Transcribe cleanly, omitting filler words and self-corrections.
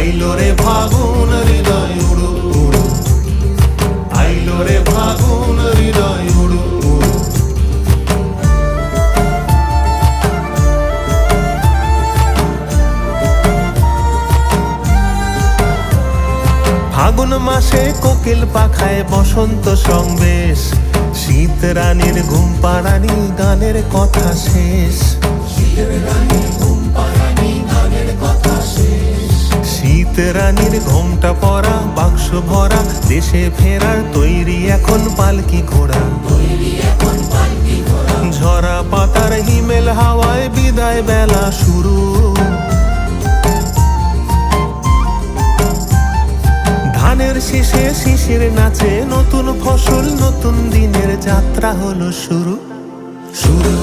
আইলো রে ফাগুন হৃদয় উড়ু উড়ু, আইলো রে ফাগুন হৃদয় উড়ু উড়ু। ফাগুন মাসে কোকিল পাখায় বসন্ত সংবেশ, শীত রানীর ঘুম পাড়ানি গানের কথা শেষ। শীত রানীর ঘোমটা পরা বাক্স ভরা, দেশে ফেরার তৈরি এখন পালকি ঘোড়া। ঝরা পাতার হিমেল হাওয়ায় বিদায় বেলা শুরু, ধানের শেষে শিশির নাচে, নতুন ফসল নতুন দিনের যাত্রা হলো শুরু। শুরু